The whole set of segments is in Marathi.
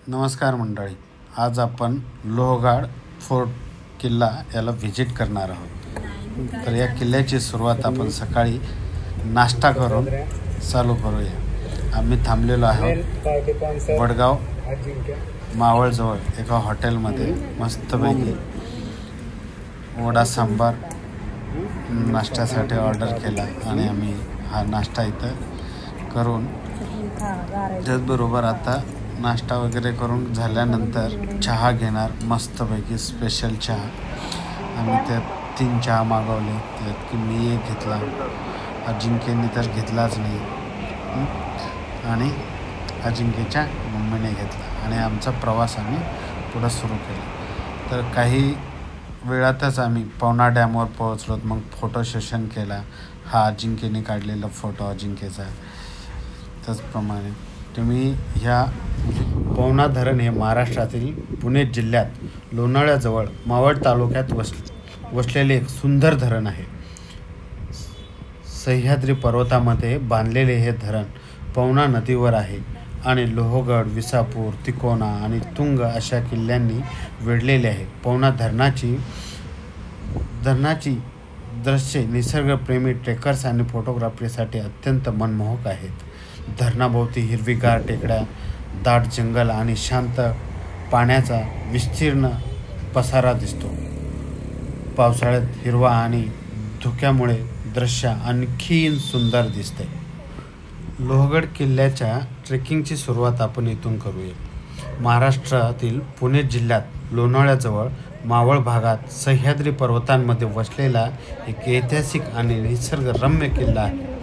नमस्कार मंडळी, आज आपण लोहगड फोर्ट किल्ला याला व्हिजिट करणार आहोत। तर या किल्ल्याची सुरुवात आपण सकाळी नाश्ता करून चालू करूया। आम्ही थांबलेलो आहोत वडगाव मावळजवळ एका हॉटेलमध्ये। मस्तपैकी वडा सांबार नाश्त्यासाठी ऑर्डर केला आणि आम्ही हा नाश्ता इथं करून त्याचबरोबर आता नाश्ता वगैरे करून झाल्यानंतर चहा घेणार। मस्तपैकी स्पेशल चहा। आम्ही त्यात 3 चहा मागवले, त्यात की मी एक घेतला, अजिंक्यने तर घेतलाच नाही आणि अजिंक्यच्या मम्मीने घेतला आणि आमचा प्रवास आम्ही पुढं सुरू केला। तर काही वेळातच आम्ही पवना डॅमवर पोहोचलो। मग फोटो सेशन केला। हा अजिंक्यने काढलेला फोटो अजिंक्यचा। त्याचप्रमाणे तुम्ही ह्या पवना धरण हे महाराष्ट्रातील पुणे जिल्ह्यात लोणावळ्याजवळ मावळ तालुक्यात वसलेले एक सुंदर धरण आहे। सह्याद्री पर्वतामध्ये बांधलेले हे धरण पवना नदीवर आहे आणि लोहगड, विसापूर, तिकोना आणि तुंग अशा किल्ल्यांनी वेढलेले आहे। पवना धरणाची दृश्ये निसर्गप्रेमी ट्रेकर्स आणि फोटोग्राफीसाठी अत्यंत मनमोहक आहेत। धरणाभोवती हिरवीगार टेकड्या, दाट जंगल आणि शांत पाण्याचा विस्तीर्ण पसारा दिसतो। पावसाळ्यात हिरवा आणि धुक्यामुळे दृश्य आणखीन सुंदर दिसते। लोहगड किल्ल्याच्या ट्रेकिंगची सुरुवात आपण इथून करूया। महाराष्ट्रातील पुणे जिल्ह्यात लोणावळ्याजवळ मावळ भागात सह्याद्री पर्वतांमध्ये वसलेला एक ऐतिहासिक आणि निसर्गरम्य किल्ला आहे।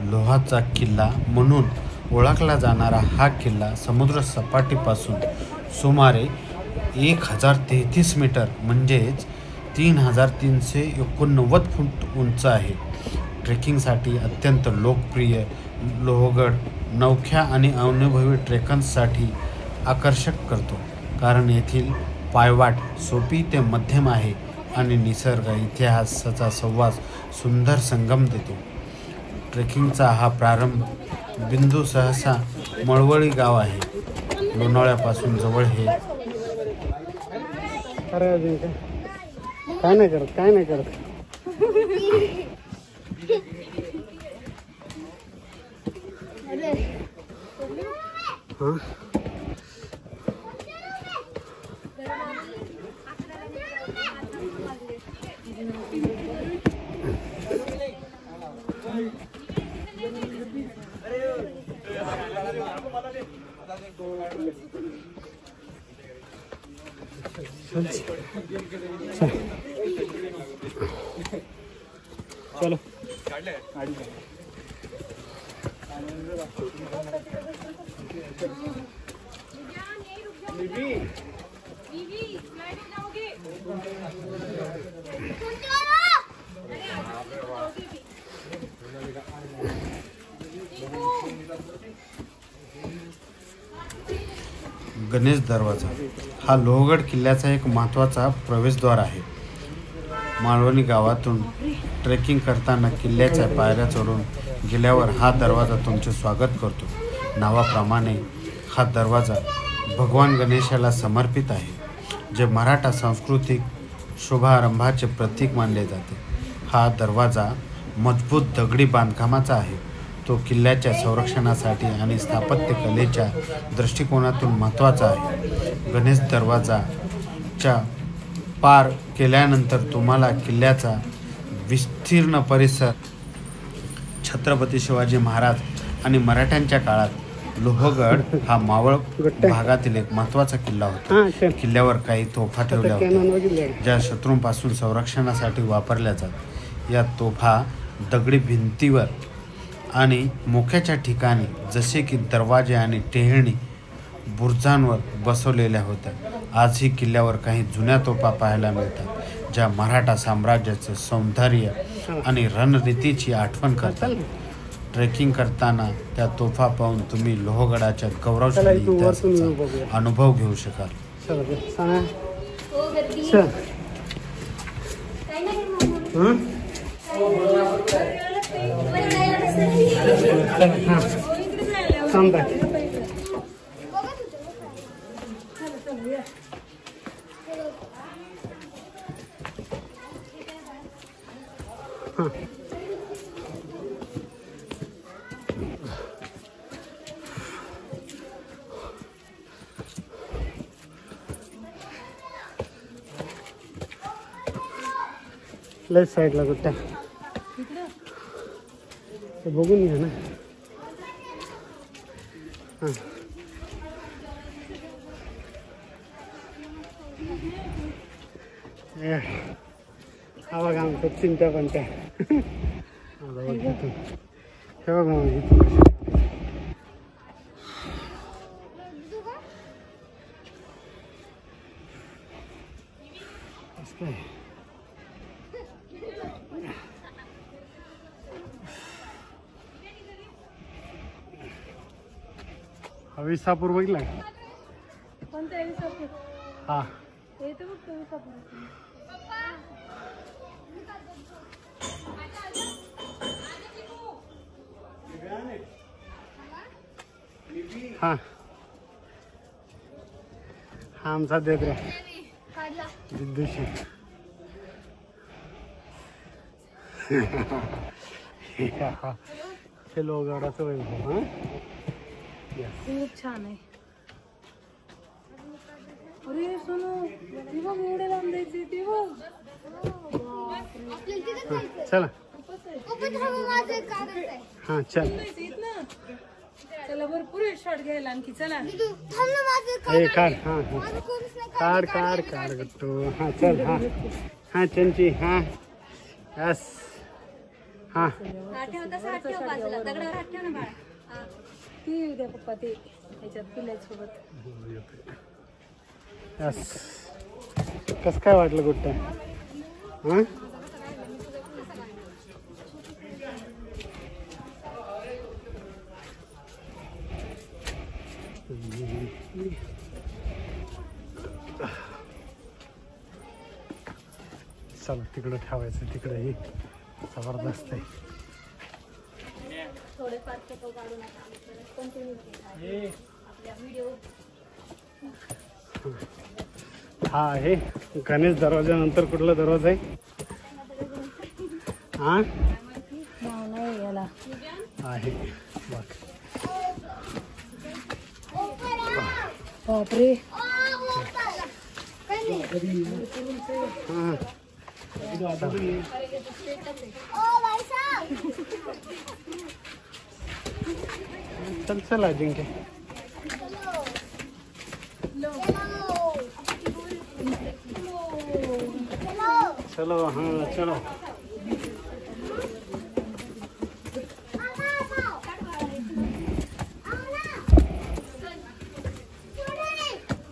लोहाचा किल्ला म्हणून ओळखला जाणारा हा किल्ला समुद्र सपाटीपासून सुमारे 1033 मीटर म्हणजेच 3389 फूट उंच आहे। ट्रेकिंगसाठी अत्यंत लोकप्रिय लोहगड नवख्या आणि अनुभवी ट्रेकर्ससाठी आकर्षक करतो, कारण येथील पायवाट सोपी ते मध्यम आहे आणि निसर्ग इतिहासाचा संवाद सुंदर संगम देतो। ट्रेकिंगचा हा प्रारंभ बिंदू सहसा मळवळी गाव आहे। लोणावळ्यापासून जवळ हे काय नाही करत चलो गणेश दरवाजा हा लोहगड किल्ल्याचा एक महत्त्वाचा प्रवेशद्वार आहे। मालवणी गावातून ट्रेकिंग करताना किल्ल्याच्या पायऱ्या चढून गेल्यावर हा दरवाजा तुमचे स्वागत करतो। नावाप्रमाणे हा दरवाजा भगवान गणेशाला समर्पित आहे, जे मराठा सांस्कृतिक शुभारंभाचे प्रतीक मानले जाते। हा दरवाजा मजबूत दगडी बांधकामाचा आहे। तो किल्ल्याच्या संरक्षणासाठी आणि स्थापत्य कलेच्या दृष्टिकोनातून महत्त्वाचा आहे। गणेश दरवाजाच्या पार केल्यानंतर तुम्हाला किल्ल्याचा विस्तीर्ण परिसर, छत्रपती शिवाजी महाराज आणि मराठ्यांच्या काळात लोहगड हा मावळ भागातील एक महत्त्वाचा किल्ला होता। किल्ल्यावर काही तोफा ठेवल्या होत्या, ज्या शत्रूंपासून संरक्षणासाठी वापरल्या जातात। या तोफा दगडी भिंतीवर आणि मोक्याच्या ठिकाणी जसे की दरवाजे आणि टेहळणी बुरुजांवर बसवलेल्या होत्या। आजही किल्ल्यावर काही जुन्या तोफा पाहायला मिळतात, ज्या मराठा साम्राज्याचे सौंदर्य आणि रणनीतीची आठवण करतात। ट्रेकिंग करताना त्या तोफा पाहून तुम्ही लोहगडाच्या गौरवशाली इतिहासाचा अनुभव घेऊ शकाल। लेफ्ट साईडला कुठं ते बघून घ्या ना. हा बघा आमचं चिंता पण त्या हे बघ मग काय विसापूर बघितला हा हा हा आमचा देत रे दिद्दूशी हे लोगाडाचं वैभव हा खूप छान आहे. अरे सोनू ती बघ एवढे लांब जायचे ते बघ. चला हा चल चला भरपूर शॉट घ्यायला आणखी चला हे काढ हा काढ काढ काढ गट्टू हा चल हा हा चंची हा यस हा ती उद्या पप्पा ते ह्याच्यात पिल्यासोबत. यस कसं काय वाटलं गुट्ट हां चला तिकडं ठेवायचं तिकडं हे जबरदस्त आहे. हा आहे गणेश दरवाजा नंतर कुठला दरवाजा आहे हा नाही याला आहे बघ बापरे. हां चल चल अजिंक्य चलो हाँ चलो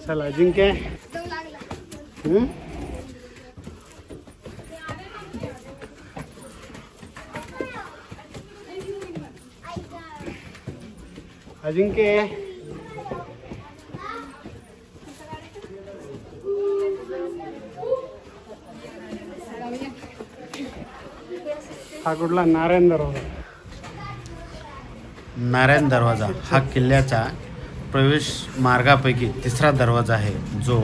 चल अजिंक्य अजिंक्य हा कुठला नारायण दरवाजा. नारायण दरवाजा हा किल्ल्याचा प्रवेश मार्गापैकी तिसरा दरवाजा आहे, जो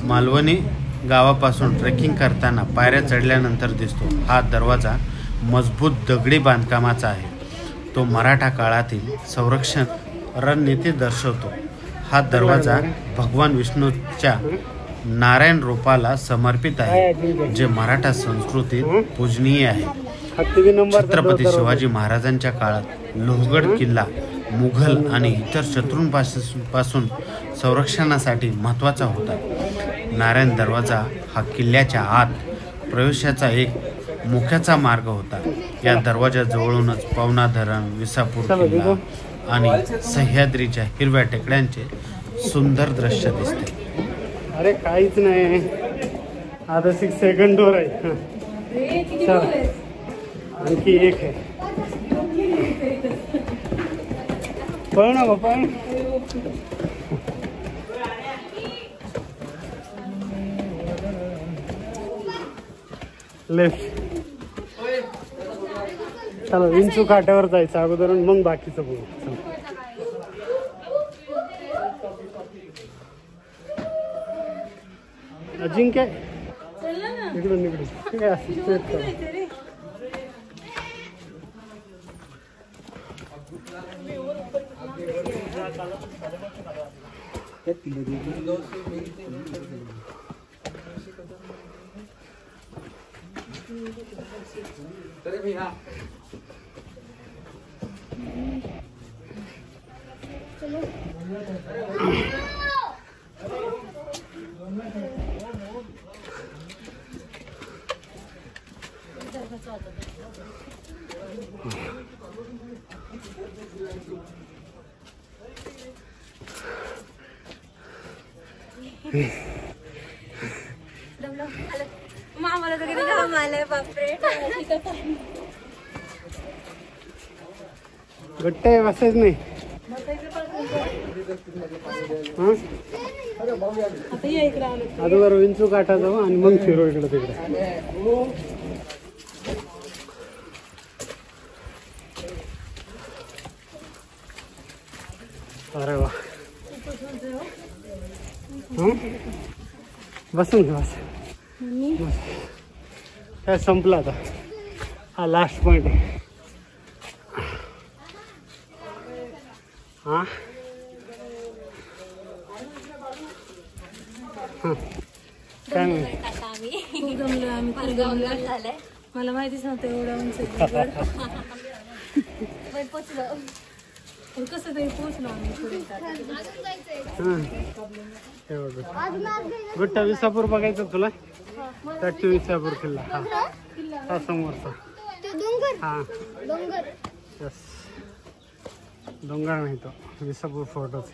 मालवणी गावापासून ट्रेकिंग करताना पायऱ्या चढल्यानंतर दिसतो. हा दरवाजा मजबूत दगडी बांधकामाचा आहे. तो मराठा काळातील संरक्षण रणनीती दर्शवतो. हा दरवाजा भगवान विष्णूच्या नारायण रूपाला समर्पित आहे, जे मराठा संस्कृतीत पूजनीय आहे. छत्रपती शिवाजी महाराजांच्या काळात लोहगड किल्ला मुघल आणि इतर शत्रूंपासून संरक्षणासाठी महत्त्वाचा होता. नारायण दरवाजा हा किल्ल्याच्या आत प्रवेशाचा एक मुख्याचा मार्ग होता. या दरवाजाजवळूनच पवना धरण, विसापूर किल्ला आणि सह्याद्रीच्या हिरव्या टेकड्यांचे सुंदर दृश्य दिसते. अरे काहीच नाही, आता 6 सेकंडवर आहे. चल आणखी एक आहे. पळ ना बापा. लेफ्ट चला विंचू काट्यावर जायचं अगोदर, मग बाकीचं बघू. अजिंक्य चला ना इकडून इकडून हे असं straight करा. जायचं रे. मामाला तर किती घाम आलाय बापरे. घट्ट आहे बसायच नाही. हा आता या इकडे आलो. अगोदर विंचू काटा जाऊ आणि मग फिरू इकडे तिकडे. अरे वा बसून घे बस. काय संपला आता. हा लास्ट पॉइंट आहे. हा काय नाही. खूप जमलो आम्ही, खूप जमलो. मला माहितीच नव्हतं एवढं उंच आहे. पण कसं तरी पोहोचलो आम्ही पुढे. गुट्टा विसापूर बघायचं तुला. टट्टू विसापूर किल्ला. हा हा समोरचा. हा यस डोंगर नाही तो विसापूर फोर्टच.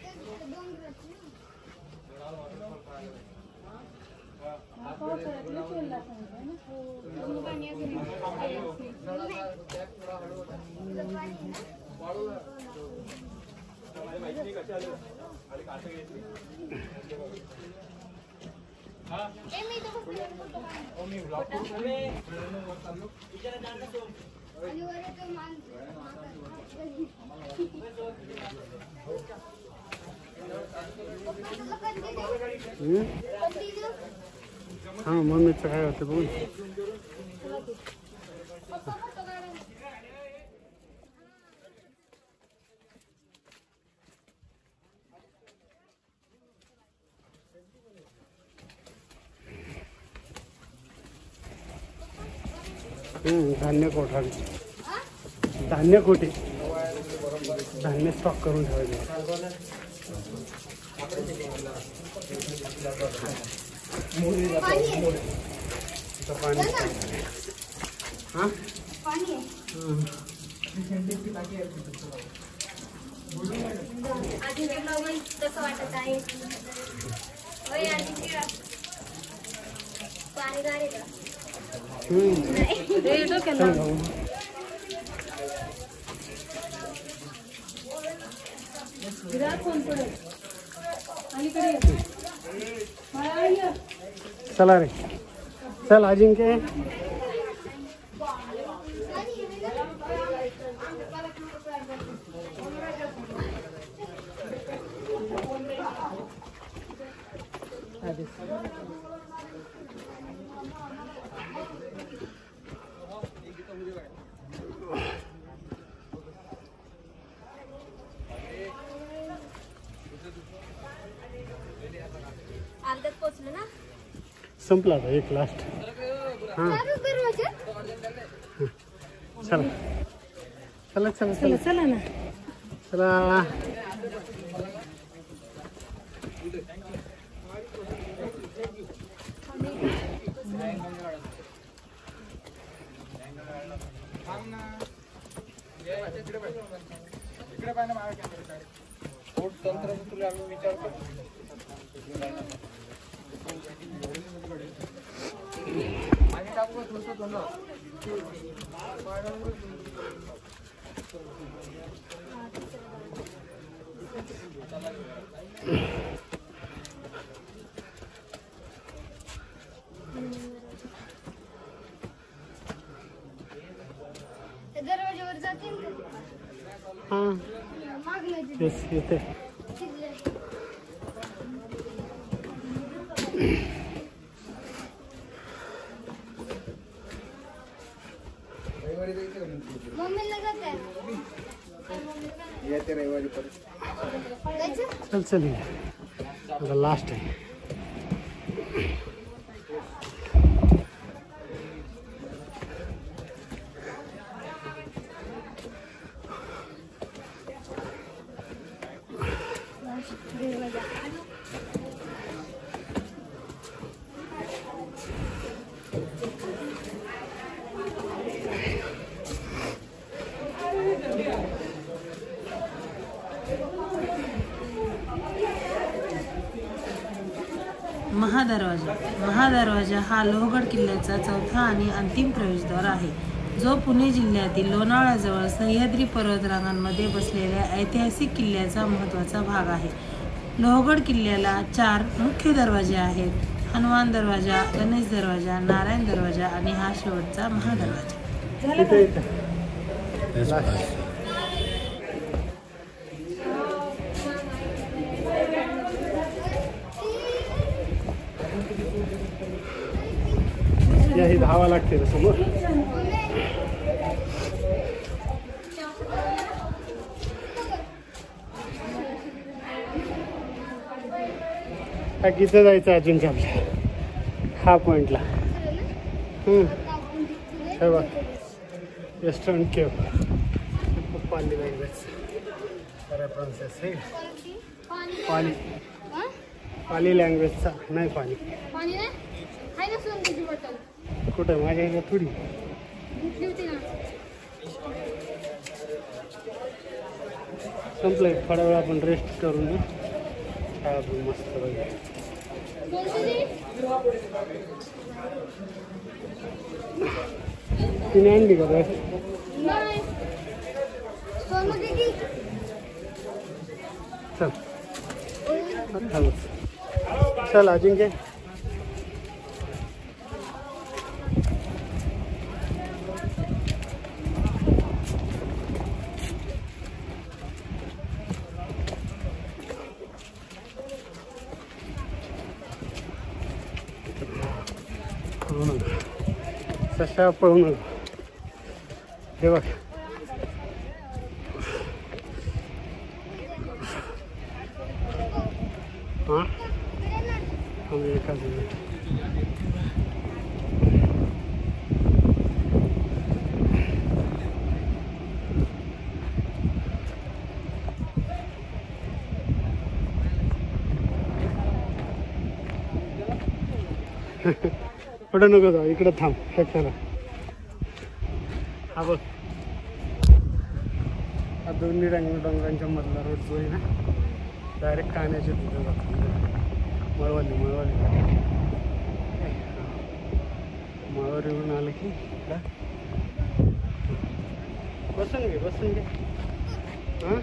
हा मम्मीचं काय होतं बघून. धान्य कोठा. धान्य कोठे. धान्य स्टॉक करून ठेवायचे. पाणी. हा कसं वाटत आहे. पाणी गाडी का. चला रे चल अजिंक्य. अर्ध्यात पोहोचलो ना. संपला आता एक लास्ट. हा चला चला चला चला चला ना. चला. दरवाज्यावर जातील हा येस येते. चल चल ये आता लास्ट आहे. महादरवाजा हा लोहगड किल्ल्याचा चौथा आणि अंतिम प्रवेशद्वार आहे, जो पुणे जिल्ह्यातील लोणावळ्याजवळ सह्याद्री पर्वतरांगांमध्ये बसलेल्या ऐतिहासिक किल्ल्याचा महत्त्वाचा भाग आहे. लोहगड किल्ल्याला 4 मुख्य दरवाजे आहेत: हनुमान दरवाजा, गणेश दरवाजा, नारायण दरवाजा आणि हा शेवटचा महादरवाजा. ही धावा लागते रे समोर. इथं जायचं अजिंक्य आपल्या हा पॉइंटला. हे बघ वेस्टर्न केव पाली लँग्वेज रेफरन्सेस हे पाली लँग्वेजचा नाही पाणी कुठं माझ्या इकडे थोडी संपलंय. थोडा वेळ आपण रेस्ट करून घेऊ. आपण मस्त बघा तिने आणली का बस. चल चल अजिंक्य. सशा पळू नका. हे बघ हां आम्ही एकाच पुढे नको जाऊ, इकडे थांब. कशाला हा बघ हा दोन्ही डोंगरांच्या मधला रोड जो आहे ना डायरेक्ट कान्याच्या तिथं जातो. मळवलीहून आलं की बसून घे हां.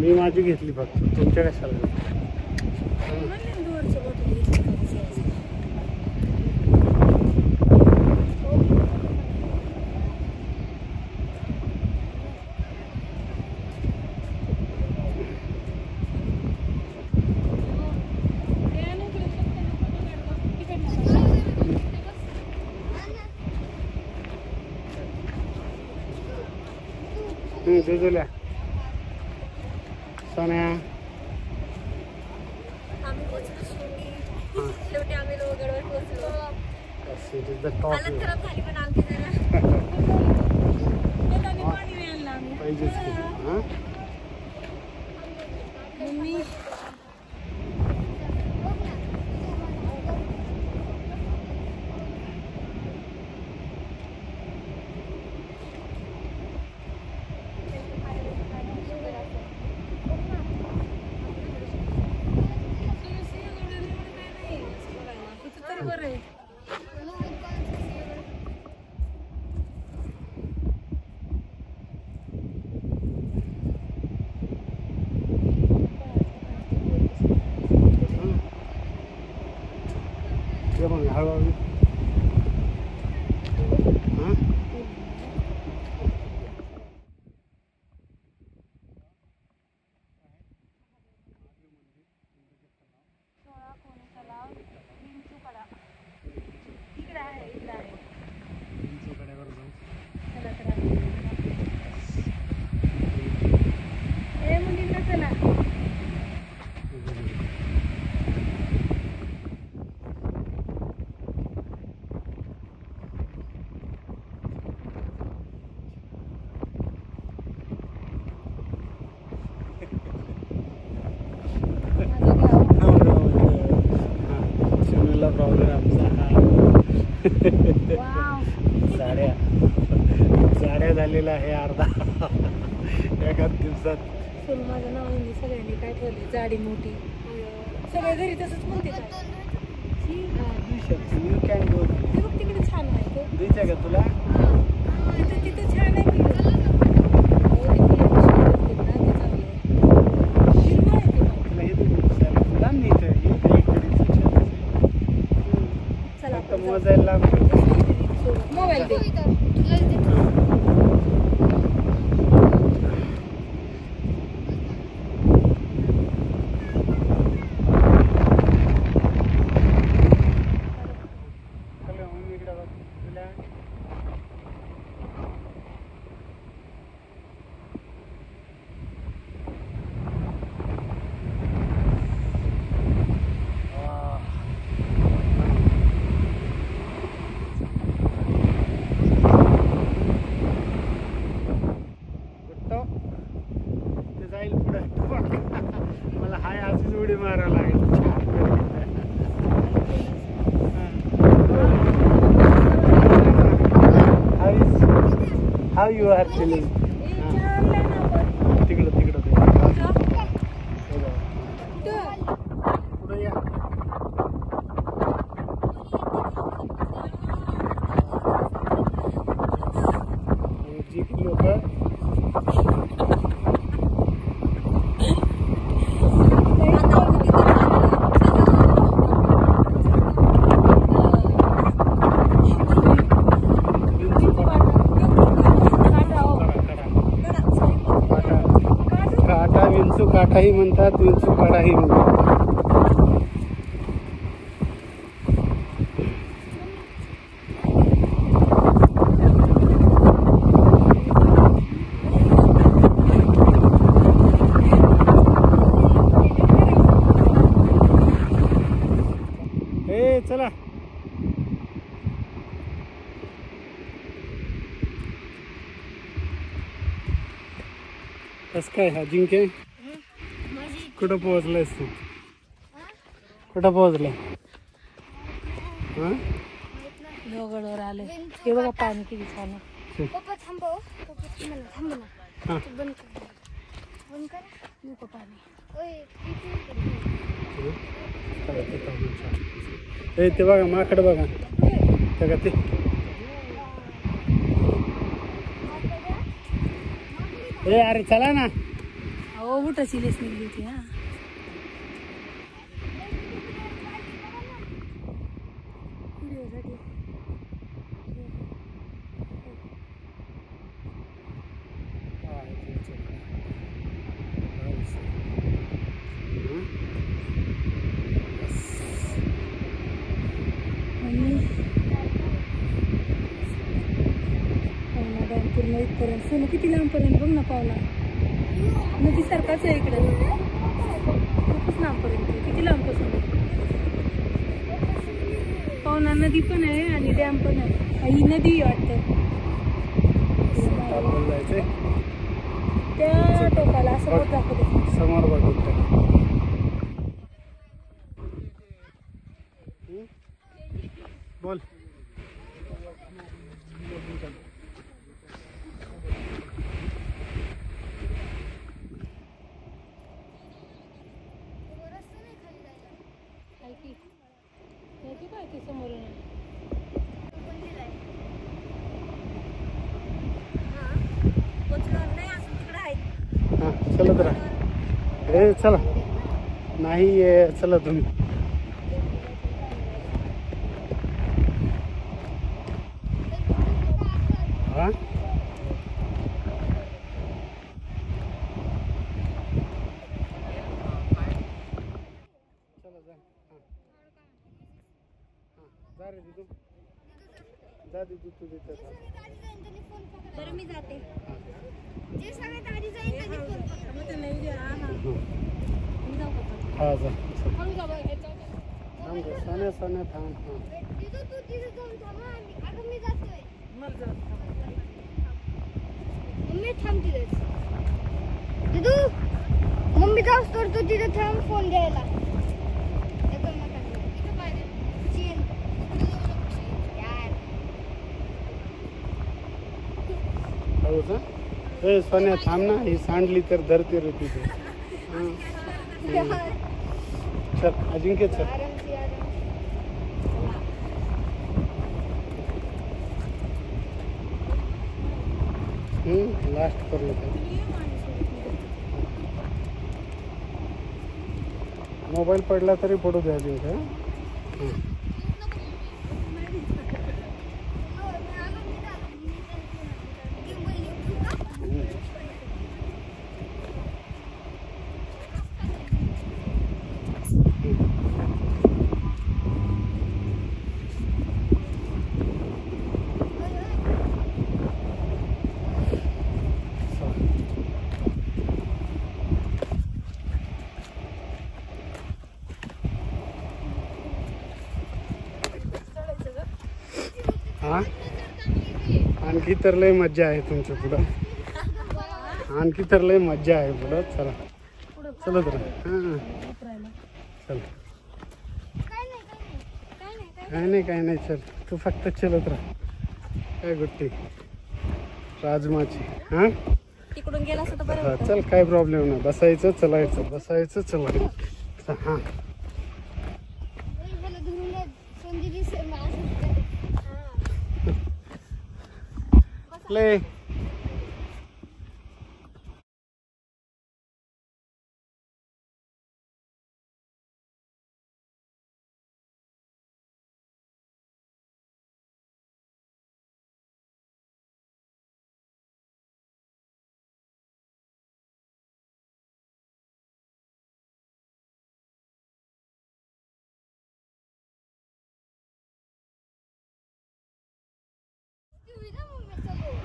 मी माझी घेतली फक्त, तुमच्या कशाला. जुजुल्या सोन्या आम्ही पोहोचलो शिर्डी. शेवटी आम्ही लोहगडवर पोहोचलो. हालत खराब झाली पण आमची जरा पाणी नाही आणलं आम्ही. पाहिजेच की. हां मम्मी एवढा प्रॉब्लेम आमचा साड्या झालेला आहे अर्धा एकाच दिवसात. माझं नाव हिंदी सगळ्यांनी काय ठेवले जाडी मोठी सगळे घरी तसंच म्हणते. You can go. तिकडे छान आहे द्यायचं का तुला? तिथं छान आहे मोजायला मोबाईल दे. मला हाय अशीच उडी मारायला लागेल. How are you feeling? तिकडं तिकडं पुढे या. जी लोक काठाही म्हणतात, विंचू काढाही म्हणतात. ए चला कसं काय अजिंक्य कुठं पोहोचलायस तू? कुठं पोहोचलाय? लोहगडवर आले. हे बघा पाणी किती छान आहे. पप्पा थांबव. थांब ना. बंद कर. बंद कर. नको पाणी. ओय ते बघा माकड बघा त्या ते. ए अरे चला ना. हो बुटाची लेस निघली होती. हा पूर्ण इथपर्यंत. सोनं किती लांबपर्यंत बघ ना. पावला नदी सारखाच आहे इकडे. खूपच लांबपर्यंत. किती लांबपासून पावना नदी पण आहे आणि डॅम पण आहे. ही नदी वाटतं त्या टोकाला. असं बोट दाखवते समोर बघ. बोल. समोरून हां चलत राहा. ए चला नाही चला तुम्ही. हां चला जा. जा रे दिदू. जा दिदू तू तिथे. बरं मी जाते. जे सगळ्यात आधी जाईल त्यांनी फोन पकड. मग ते नाही द्या. हा जा. थांब सोन्या सोन्या थांब. दिदू तू तिथे जाऊन थांब. अगं मी जातोय. मम्मी थांब तिथेच. दिदू मम्मी जाऊस तर तू तिथे थांब फोन घ्यायला. इथं पाहिजे. रोज. हे सोन्या थांब ना, ही सांडली तर धरते रे तिथे. चल अजिंक्य चल. लास्ट कर लो. मोबाईल पडला तरी पडू द्या अजिंक्य. हा आणखी तर लय मज्जा आहे तुमच्या पुढं. आणखी तर लय मज्जा आहे पुढं. चला चलत राहा. चल काय नाही चल तू फक्त चलत राहा. काय गोष्टी राजमाची. हा तिकडून गेला असं तर बरं होतं. चल काय प्रॉब्लेम नाही. बसायचं चलायचं बसायचं चलायचं. हा प्ले.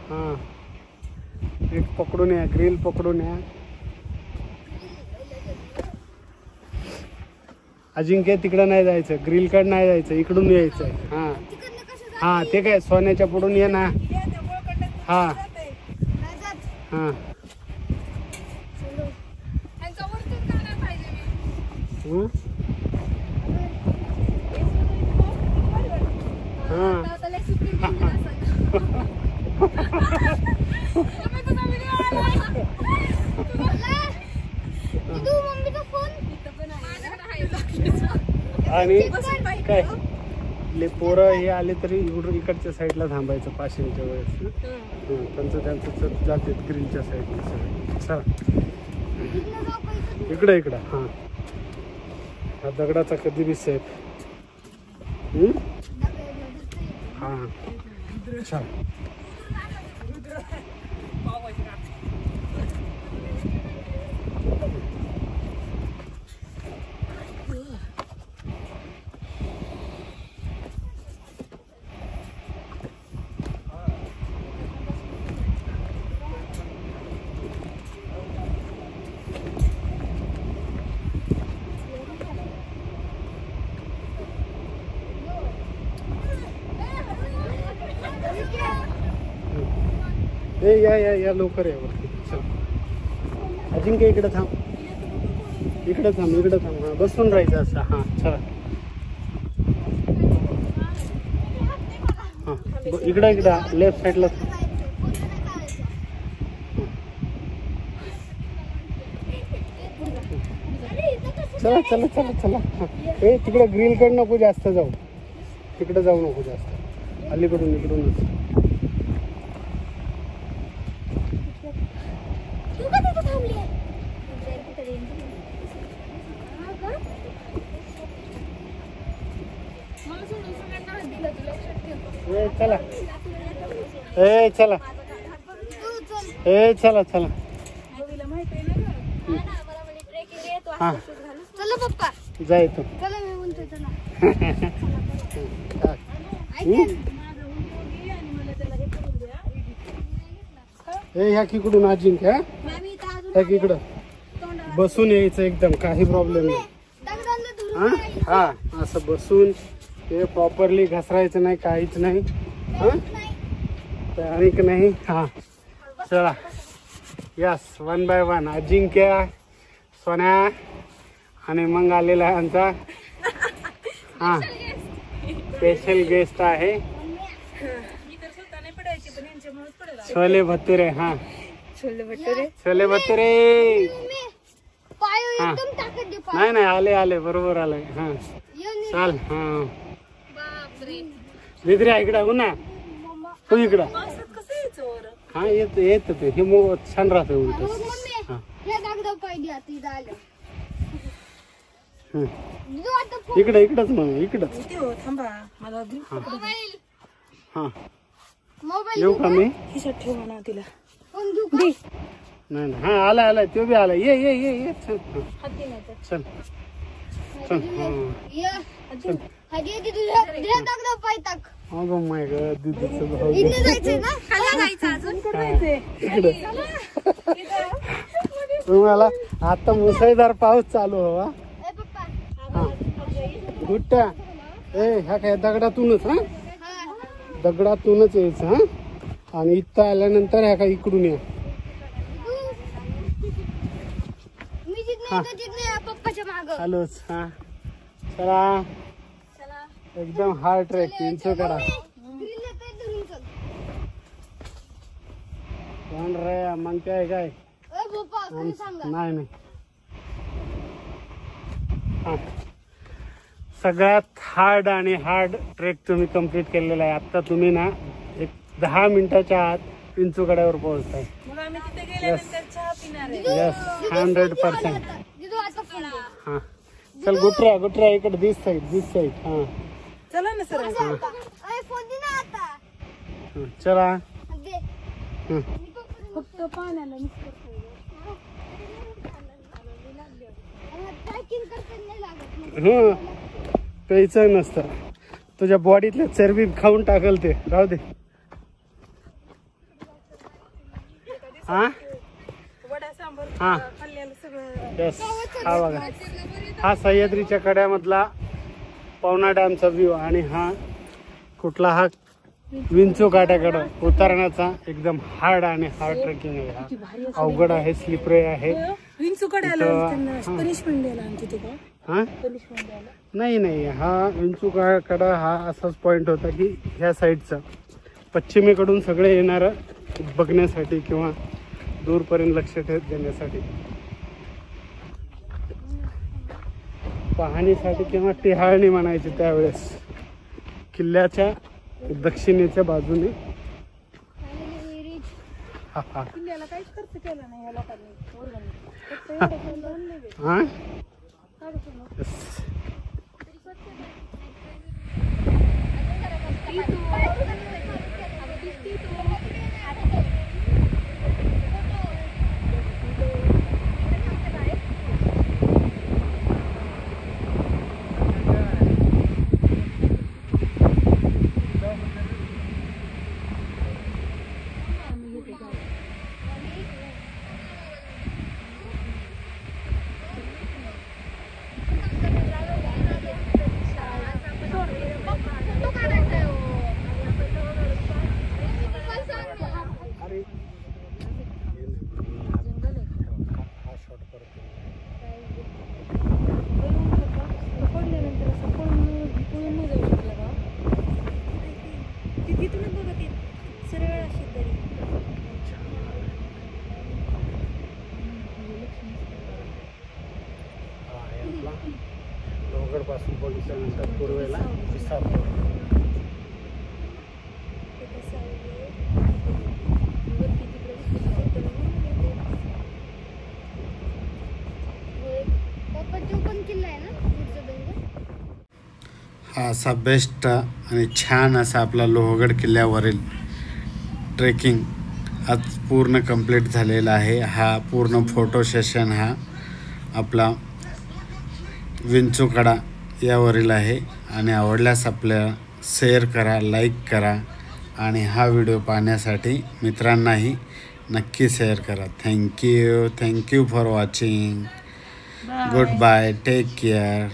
हां एक पकडून या. ग्रिल पकडून या. अजिंक्य तिकडं नाही जायचं. ग्रिलकडं नाही जायचं. इकडून यायचं. हां हां ते काय सोन्याच्या पुढून ये ना. हां हां आणि काय पोरं हे आले तरी इकडच्या साईडला थांबायचं पाशिंगच्या वेळेस. त्यांचं जाते ग्रिलच्या साईडला सगळं. चला इकडं. हां हा दगडाचा कधी बी सेफ. हां चल. ए या लवकर या वरती. चल अजिंक्य इकडं थांब. हां बसून राहायचं असं. हां चला. हां इकडं लेफ्ट साईडला. चला. ए तिकडं ग्रिलकडं नको जास्त जाऊ. तिकडं जाऊ नको जास्त. इकडूनच. चला. हां चला पप्पा जाय तू. चला मी म्हणतोय चला. ह्या किकडून अजिंक्य. ह्या किकडं बसून यायचं एकदम. काही प्रॉब्लेम नाही. हा असं बसून ते प्रॉपरली घसरायचं नाही. काहीच नाही. आणिक नाही. हां चला. यस 1 by 1 अजिंक्य सोन्या आणि मग आलेला आहे आमचा हां स्पेशल गेस्ट आहे. छोले भटुरे. हा छोले भटुरे. छोले भटुरे. पाय हा. एकदम टाकत दे पाय. नाही नाही आले आले बरोबर आले. हा चाल. हा बापरे. विद्र्या इकडं हो ना तू इकडं. हा येत येत ते हे मग छान राहतं उलट. हा हे दागदा पाय द्या ती झालं. हं. दिदू आता फोन. इकडं इकडंच मग इकडंच. थांबा मला मोबाईल हा मोबाईल येऊ का मी. खिशात ठेव म्हणा तिला. फोन घेऊ का? नाही नाही हा आलाय आलाय तो बी आलाय. ये ये ये ये चल. हा. चल चल. हा ये हजे दिदू दे दागदा पाय टाक. अगं माय गॉड दीदीचं भाऊ. इकडे जायचंय ना? खाली जायचं अजून. इकडे तुम्हाला आता मुसळधार पाऊस चालू हवा. ए पप्पा. हा गुट्टा ए ह्या काय दगडातूनच. हा हा. दगडातूनच यायचं. हा आणि इथं आल्यानंतर ह्या काय इकडून या. मी जिथं येतो तिथनं पप्पाच्या मागं. आलोच. हा चला एकदम हार्ड ट्रेक 300 करा. ग्रिल येतंय धरून चल. कोण रे मग काय काय. ए पप्पा खरं सांगा. नाही नाही. हा सगळ्यात हार्ड आणि हार्ड ट्रेक तुम्ही कंप्लीट केलेला आहे. आता तुम्ही ना एक 10 मिनिटाच्या आत विंचूकड्यावर पोहोचताय. मग आम्ही तिथे गेल्यानंतर चहा पिणार आहे. यस 100%. दिदू आता फोन दे. हा चल गुटऱ्या गुटऱ्या इकडे दिस साईड. हा चला ना सर. ए फोन दे ना आता. हा, चला. दे. हा. फक्त पाण्याला मिक्स करतोय. ट्रॅकिंग करता नाही लागत. हा प्यायचं नसतं. तुझ्या बॉडीतल्या चरबी खाऊन टाकल ते. राहू दे. हा वडा सांबर हा खाल्ल्याला सगळं. यस हा बघा हा सह्याद्रीच्या कड्यामधला पवना डॅमचा व्ह्यू. आणि हा कुठला हा विंचू काट्याकडं उतरण्याचा एकदम हार्ड आणि हार्ड ट्रेकिंग आहे. हा अवघड आहे स्लिपरी आहे. विंचूकडे इथं- पनिशमेंट द्यायला आमची तिथे. हा पनिशमेंट द्यायला. नाही नाही हा विंचू कडा हा असाच पॉइंट होता की ह्या साईडचा पश्चिमेकडून सगळे येणारं बघण्यासाठी किंवा दूरपर्यंत लक्ष देण्यासाठी पाहणीसाठी किंवा टिहाळणी म्हणायची त्यावेळेस किल्ल्याच्या दक्षिणेच्या बाजूने. हा हा किल्ल्याला काहीच खर्च केला नाही या लोकांनी वरवणी. फक्त एवढं दोन नाही भेटत. हा काढू Yes. पासून पोलिसांनंतर पूर्वेला विसापूर. हा असा बेस्ट आणि छान असा आपला लोहगड किल्ल्यावरील ट्रेकिंग आज पूर्ण कंप्लीट झालेला आहे. हा पूर्ण फोटो सेशन हा आपला विंचूकडा यावरील आहे. आणि आवडल्यास आपल्याला शेअर करा, लाईक करा आणि हा व्हिडिओ पाहण्यासाठी मित्रांनाही नक्की शेअर करा. Thank you for watching. Goodbye. Take care.